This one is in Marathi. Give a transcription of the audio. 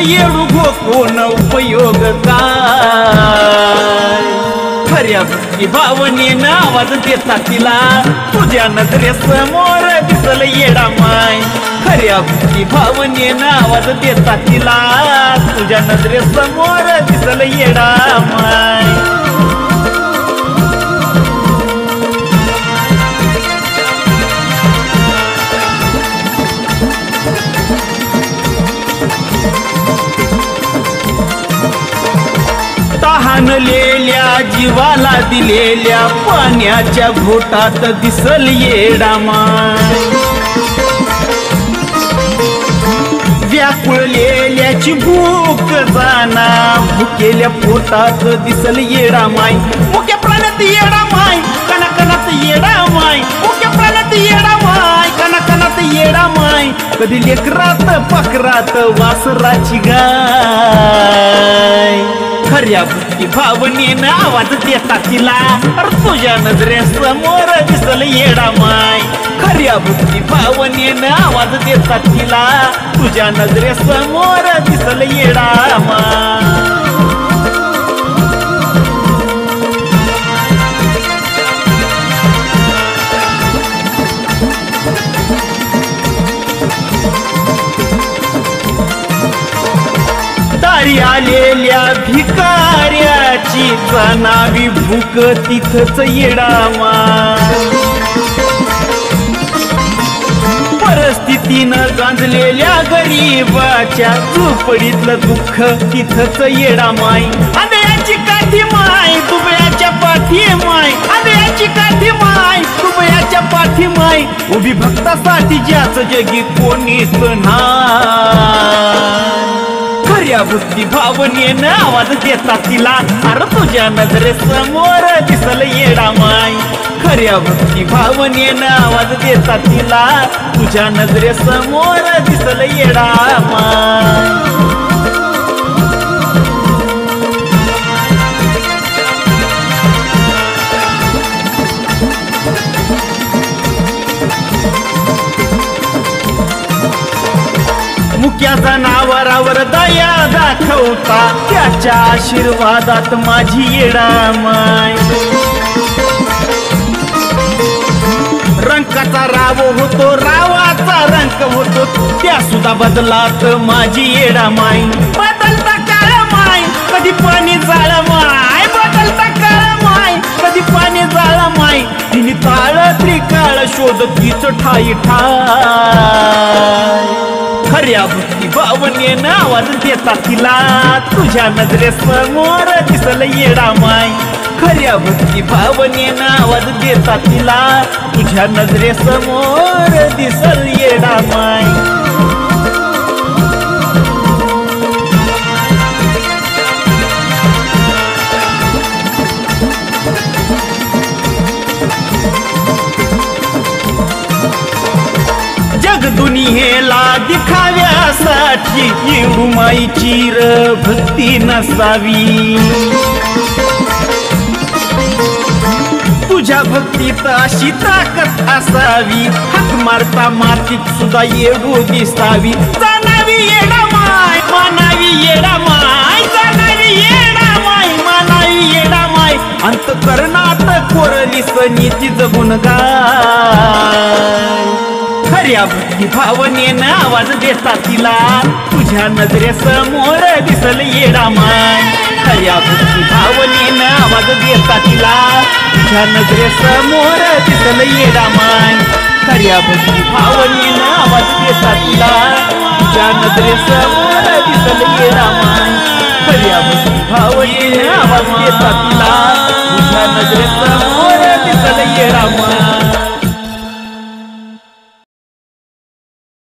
येडू घोकून उपयोग काय खऱ्या भक्ती भावनेनं आवाज देता तिला तुझ्या नजरेसमोर दिसल येडा माय खऱ्या भक्ती भावनेनं आवाज देता तिला तुझ्या नजरेसमोर दिसल येडा माय तहानलेल्या जीवाला दिलेल्या पाण्याच्या घोटात दिसल येडा माय व्याकुळलेल्याची भूक जाना भुकेल्या पोटात दिसल येडा माय मुक्या प्राण्यात येडा माय कणाकणात येडा माय मुक्या प्राण्यात येडा माय कणाकणात येडा माय कधी लेकरात पाखरात वासराची गाय खऱ्या भक्ती भावनेनं आवाज देता तिला तुझ्या नजरेसमोर दिसल येडा माय खऱ्या भक्ती भावनेनं आवाज देता तिला तुझ्या नजरेसमोर दिसल येडा माय दारी आलेल्या भिकाऱ्याची जाणावी भूक तिथंच येडा माय परिस्थितीनं गांजलेल्या गरीबाच्या झोपडीतलं दुःख तिथंच येडा माय आंधळ्याची काठी माय दुबळ्याच्या पाठी माय आंधळ्याची काठी माय दुबळ्याच्या पाठी माय उभी भक्तासाठी ज्याच जगी कोणीच नाही खऱ्या भक्ती भावनेनं आवाज देता तिला अरे तुझ्या नजरेसमोर दिसल येडा माय खऱ्या भक्ती भावनेनं आवाज देता तिला तुझ्या नजरेसमोर दिसल येडा माय मुक्या जनावरावर दया दाखवता त्याच्या आशीर्वादात माझी येडा माय रंकाचा राव होतो रावाचा रंक होतो त्या सुद्धा बदलात माझी येडा माय बदलता काळ माय कधी पाणी जाळ माय बदलता काळ माय कधी पाणी जाळ माय तिने ताळ त्रिकाळ शोध तीच ठाई ठाय खऱ्या भक्ती भावनेनं आवाज देता तिला तुझ्या नजरेसमोर दिसल येडा माय खऱ्या भक्ती भावनेनं आवाज देता तिला तुझ्या नजरेसमोर दिसल येडा माय दुनियेला दिखाव्यासाठी येडू माईची भक्ती नसावी तुझ्या भक्तीत अशी ताकद असावी हाक मारता मातीत सुद्धा येडू दिसावी जाणावी येडा माय मानावी येडा माय जाणावी येडा माय मानावी येडा माय अंतकरणात कोरलीस नीती जगून गाय खऱ्या भक्ती भावनेनं आवाज देता तिला तुझ्या नजरेसमोर दिसल येडा माय खऱ्या भक्ती भावनेनं आवाज देता तिला तुझ्या नजरेसमोर दिसल येडा माय खऱ्या भक्ती भावनेनं आवाज देता तिला तुझ्या नजरेसमोर दिसल येडा माय खऱ्या भक्ती भावनेनं आवाज देता तिला तुझ्या नजरेसमोर दिसल येडा माय